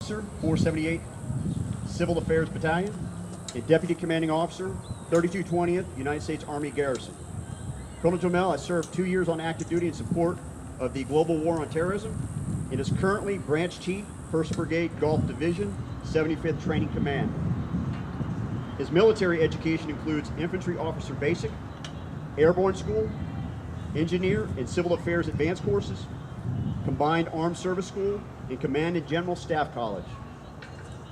Officer, 478th Civil Affairs Battalion, and Deputy Commanding Officer, 3220th United States Army Garrison. Colonel Jamel has served 2 years on active duty in support of the global war on terrorism and is currently Branch Chief, 1st Brigade Gulf Division, 75th Training Command. His military education includes Infantry Officer Basic, Airborne School, Engineer and Civil Affairs Advanced Courses, Combined Armed Service School, and Command and General Staff College.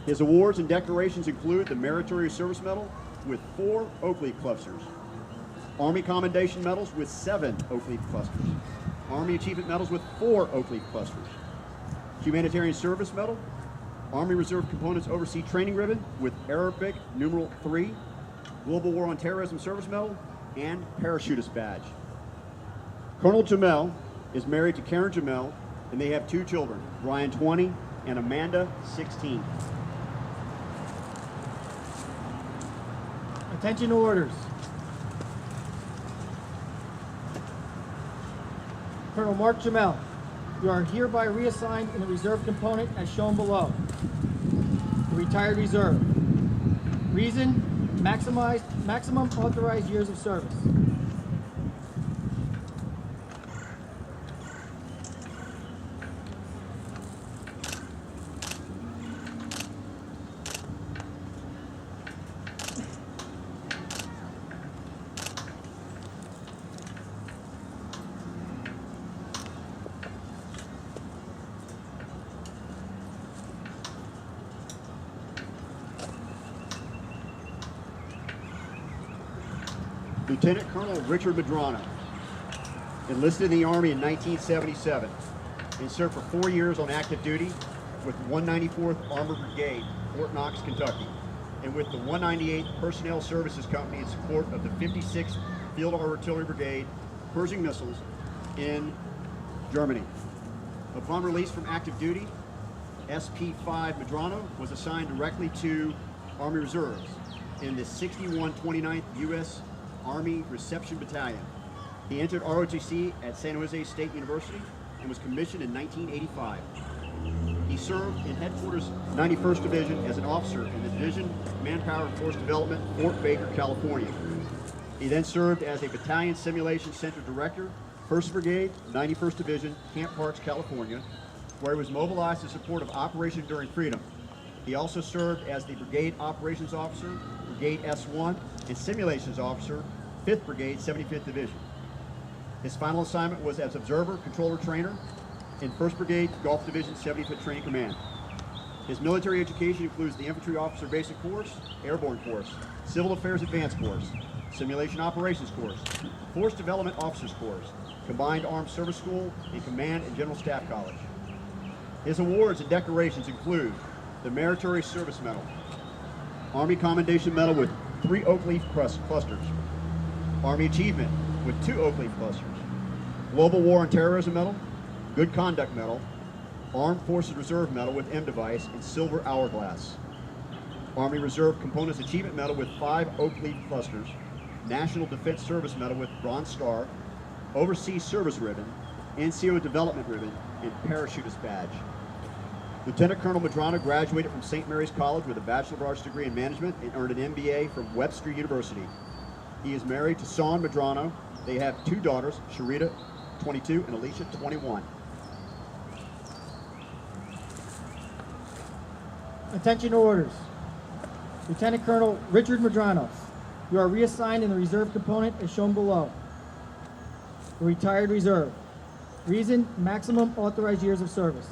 His awards and decorations include the Meritorious Service Medal with 4 Oak Leaf clusters, Army Commendation Medals with 7 Oak Leaf clusters, Army Achievement Medals with 4 Oak Leaf clusters, Humanitarian Service Medal, Army Reserve Components Overseas Training Ribbon with Arabic numeral 3, Global War on Terrorism Service Medal, and Parachutist Badge. Colonel Jamel is married to Karen Jamel, and they have 2 children, Ryan 20 and Amanda 16. Attention orders. Colonel Mark Jamel, you are hereby reassigned in the reserve component as shown below. The retired reserve. Reason, maximum authorized years of service. Lieutenant Colonel Richard Medrano enlisted in the Army in 1977 and served for 4 years on active duty with the 194th Armored Brigade, Fort Knox, Kentucky, and with the 198th Personnel Services Company in support of the 56th Field Artillery Brigade cruising missiles in Germany. Upon release from active duty, SP5 Medrano was assigned directly to Army Reserves in the 6129th U.S. Army Reception Battalion. He entered ROTC at San Jose State University and was commissioned in 1985. He served in Headquarters 91st Division as an officer in the Division Manpower and Force Development, Fort Baker, California. He then served as a Battalion Simulation Center Director, 1st Brigade, 91st Division, Camp Parks, California, where he was mobilized in support of Operation Enduring Freedom. He also served as the Brigade Operations Officer, Brigade S1, and Simulations Officer, 5th Brigade, 75th Division. His final assignment was as Observer Controller Trainer in 1st Brigade, Gulf Division, 75th Training Command. His military education includes the Infantry Officer Basic Course, Airborne Course, Civil Affairs Advanced Course, Simulation Operations Course, Force Development Officers Course, Combined Armed Service School, and Command and General Staff College. His awards and decorations include the Meritorious Service Medal, Army Commendation Medal with 3 Oak Leaf clusters, Army Achievement with 2 Oak Leaf clusters, Global War on Terrorism Medal, Good Conduct Medal, Armed Forces Reserve Medal with M device and Silver Hourglass, Army Reserve Components Achievement Medal with 5 Oak Leaf clusters, National Defense Service Medal with Bronze Star, Overseas Service Ribbon, NCO Development Ribbon, and Parachutist Badge. Lieutenant Colonel Medrano graduated from St. Mary's College with a Bachelor of Arts degree in Management and earned an MBA from Webster University. He is married to Son Medrano. They have 2 daughters, Sharita, 22, and Alicia, 21. Attention orders. Lieutenant Colonel Richard Medrano, you are reassigned in the reserve component as shown below. The retired reserve. Reason, maximum authorized years of service.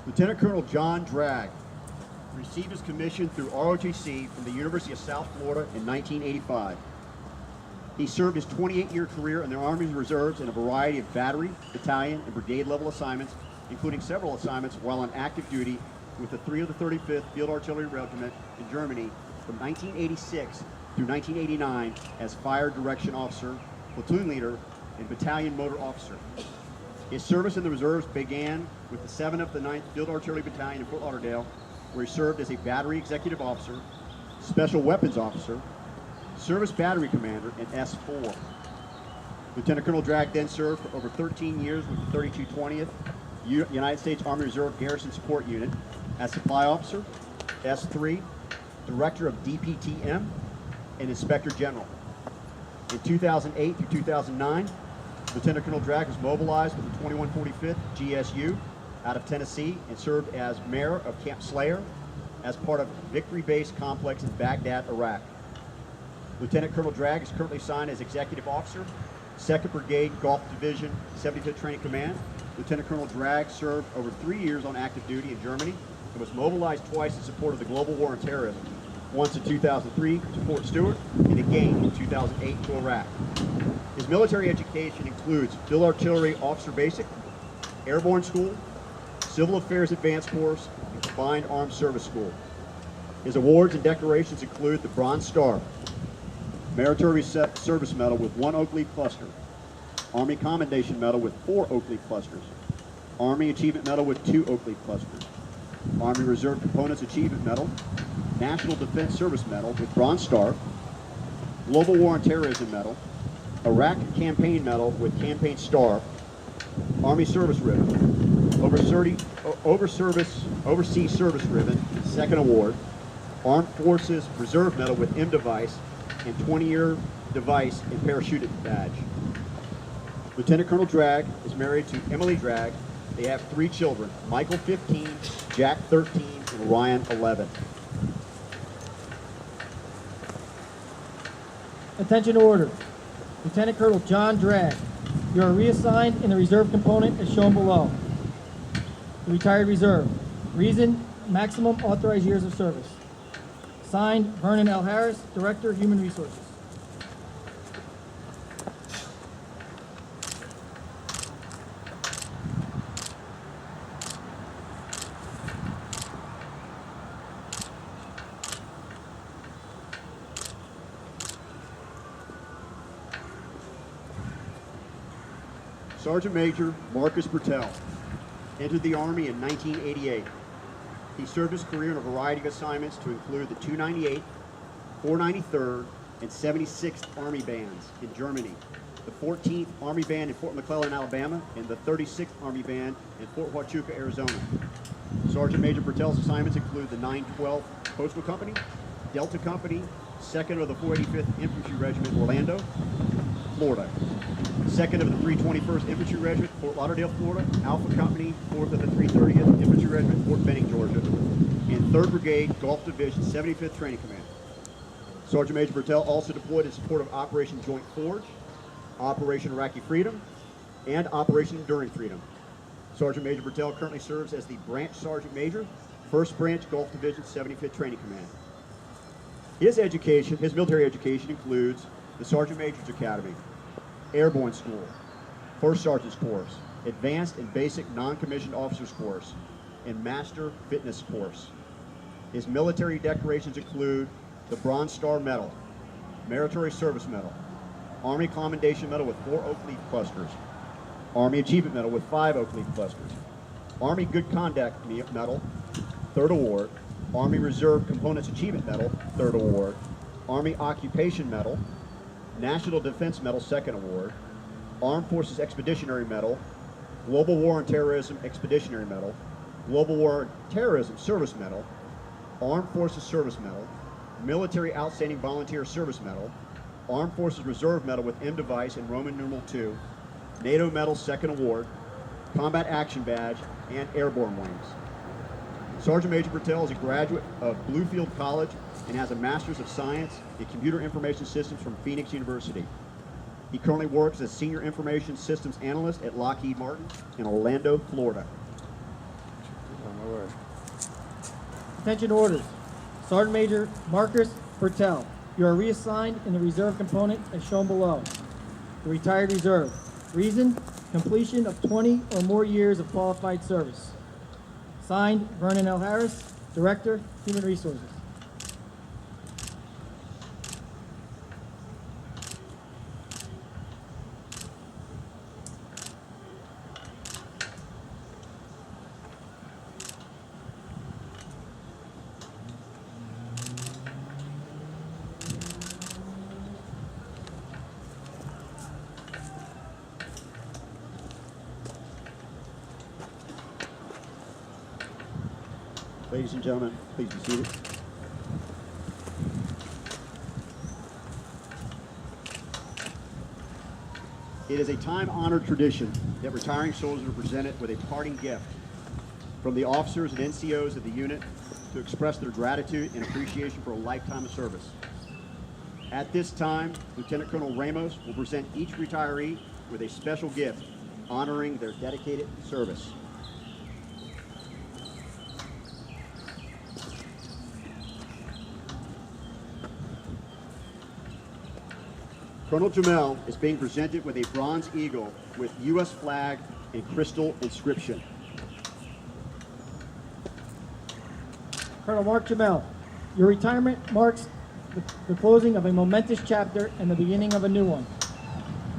Lieutenant Colonel John Dragg received his commission through ROTC from the University of South Florida in 1985. He served his 28-year career in the Army Reserves in a variety of battery, battalion, and brigade level assignments including several assignments while on active duty with the 335th Field Artillery Regiment in Germany from 1986 through 1989 as Fire Direction Officer, Platoon Leader, and Battalion Motor Officer. His service in the reserves began with the 7th of the 9th Field Artillery Battalion in Fort Lauderdale, where he served as a Battery Executive Officer, Special Weapons Officer, Service Battery Commander, and S4. Lieutenant Colonel Drag then served for over 13 years with the 3220th United States Army Reserve Garrison Support Unit as Supply Officer, S3, Director of DPTM, and Inspector General. In 2008 through 2009, Lieutenant Colonel Drag was mobilized with the 2145th GSU out of Tennessee and served as Mayor of Camp Slayer as part of Victory Base Complex in Baghdad, Iraq. Lieutenant Colonel Drag is currently assigned as Executive Officer, 2nd Brigade Gulf Division, 75th Training Command. Lieutenant Colonel Drag served over 3 years on active duty in Germany and was mobilized twice in support of the global war on terrorism, once in 2003 to Fort Stewart and again in 2008 to Iraq. His military education includes Field Artillery Officer Basic, Airborne School, Civil Affairs Advanced Course, and Combined Armed Service School. His awards and decorations include the Bronze Star, Meritorious Service Medal with 1 Oak Leaf Cluster, Army Commendation Medal with 4 Oak Leaf Clusters, Army Achievement Medal with 2 Oak Leaf Clusters, Army Reserve Components Achievement Medal, National Defense Service Medal with Bronze Star, Global War on Terrorism Medal, Iraq Campaign Medal with Campaign Star, Army Service Ribbon, Overseas Service Ribbon, 2nd Award, Armed Forces Reserve Medal with M Device, and 20-year device and parachuting badge. Lieutenant Colonel Drag is married to Emily Drag. They have 3 children, Michael 15, Jack 13, and Ryan 11. Attention order. Lieutenant Colonel John Drag, you are reassigned in the reserve component as shown below. The retired reserve. Reason, maximum authorized years of service. Signed, Vernon L. Harris, Director, Human Resources. Sergeant Major Marcus Bertel entered the Army in 1988. He served his career in a variety of assignments to include the 298th, 493rd, and 76th Army Bands in Germany, the 14th Army Band in Fort McClellan, Alabama, and the 36th Army Band in Fort Huachuca, Arizona. Sergeant Major Bertel's assignments include the 912th Postal Company, Delta Company, 2nd of the 485th Infantry Regiment, Orlando, Florida. 2nd of the 321st Infantry Regiment, Fort Lauderdale, Florida, Alpha Company, 4th of the 330th Infantry Regiment, Fort Benning, Georgia, and 3rd Brigade, Gulf Division, 75th Training Command. Sergeant Major Bertel also deployed in support of Operation Joint Forge, Operation Iraqi Freedom, and Operation Enduring Freedom. Sergeant Major Bertel currently serves as the Branch Sergeant Major, 1st Branch, Gulf Division, 75th Training Command. His military education includes the Sergeant Major's Academy, Airborne School, First Sergeant's Course, Advanced and Basic Non-Commissioned Officers Course, and Master Fitness Course. His military decorations include the Bronze Star Medal, Meritorious Service Medal, Army Commendation Medal with 4 Oak Leaf Clusters, Army Achievement Medal with 5 Oak Leaf Clusters, Army Good Conduct Medal, 3rd Award, Army Reserve Components Achievement Medal, 3rd Award, Army Occupation Medal, National Defense Medal, 2nd Award, Armed Forces Expeditionary Medal, Global War on Terrorism Expeditionary Medal, Global War on Terrorism Service Medal, Armed Forces Service Medal, Military Outstanding Volunteer Service Medal, Armed Forces Reserve Medal with M Device and Roman numeral 2, NATO Medal, 2nd Award, Combat Action Badge, and Airborne Wings. Sergeant Major Bertel is a graduate of Bluefield College and has a Master's of Science in Computer Information Systems from Phoenix University. He currently works as Senior Information Systems Analyst at Lockheed Martin in Orlando, Florida. Attention orders. Sergeant Major Marcus Bertel, you are reassigned in the reserve component as shown below. The retired reserve. Reason, completion of 20 or more years of qualified service. Signed, Vernon L. Harris, Director, Human Resources. Ladies and gentlemen, please be seated. It is a time-honored tradition that retiring soldiers are presented with a parting gift from the officers and NCOs of the unit to express their gratitude and appreciation for a lifetime of service. At this time, Lieutenant Colonel Ramos will present each retiree with a special gift honoring their dedicated service. Colonel Jamel is being presented with a Bronze Eagle with U.S. flag and crystal inscription. Colonel Mark Jamel, your retirement marks the closing of a momentous chapter and the beginning of a new one.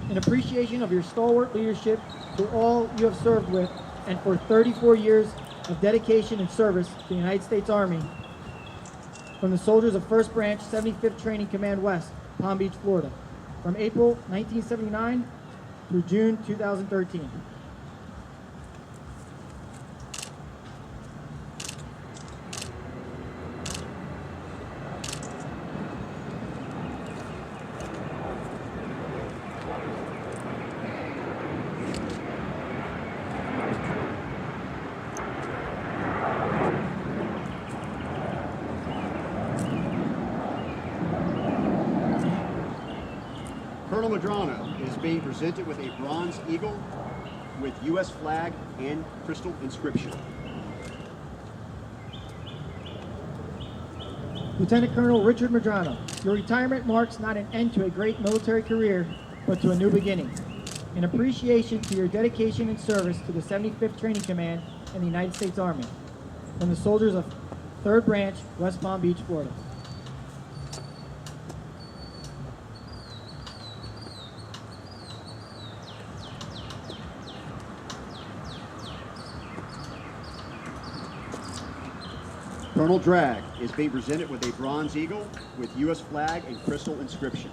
In appreciation of your stalwart leadership to all you have served with and for 34 years of dedication and service to the United States Army, from the soldiers of 1st Branch, 75th Training Command West, Palm Beach, Florida, from April 1979 through June 2013. Colonel Madrano is being presented with a Bronze Eagle with U.S. flag and crystal inscription. Lieutenant Colonel Richard Madrano, your retirement marks not an end to a great military career, but to a new beginning. In appreciation to your dedication and service to the 75th Training Command and the United States Army, from the soldiers of 3rd Branch, West Palm Beach, Florida. Colonel Dragg is being presented with a Bronze Eagle with U.S. flag and crystal inscription.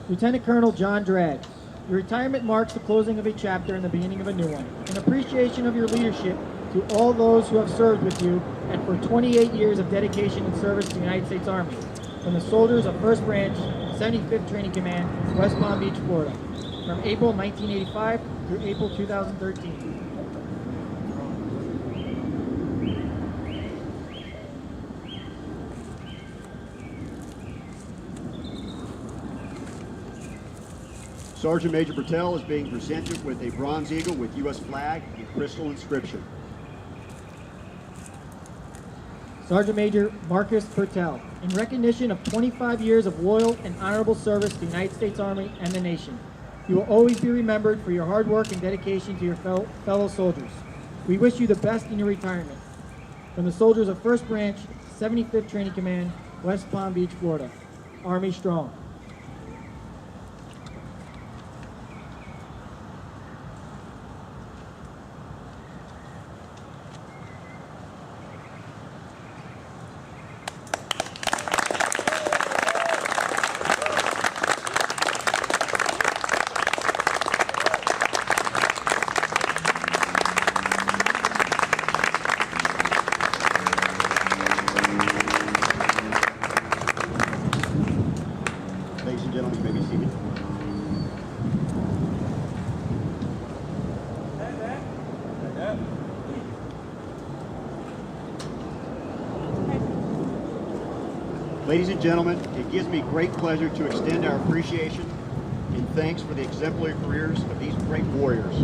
Lieutenant Colonel John Dragg, your retirement marks the closing of a chapter and the beginning of a new one. In appreciation of your leadership to all those who have served with you and for 28 years of dedication and service to the United States Army, from the soldiers of 1st Branch, 75th Training Command, West Palm Beach, Florida, from April 1985 through April 2013. Sergeant Major Bertel is being presented with a Bronze Eagle with U.S. flag and crystal inscription. Sergeant Major Marcus Bertel, in recognition of 25 years of loyal and honorable service to the United States Army and the nation, you will always be remembered for your hard work and dedication to your fellow soldiers. We wish you the best in your retirement. From the soldiers of 1st Branch, 75th Training Command, West Palm Beach, Florida, Army Strong. Ladies and gentlemen, you may be seated. Ladies and gentlemen, it gives me great pleasure to extend our appreciation and thanks for the exemplary careers of these great warriors.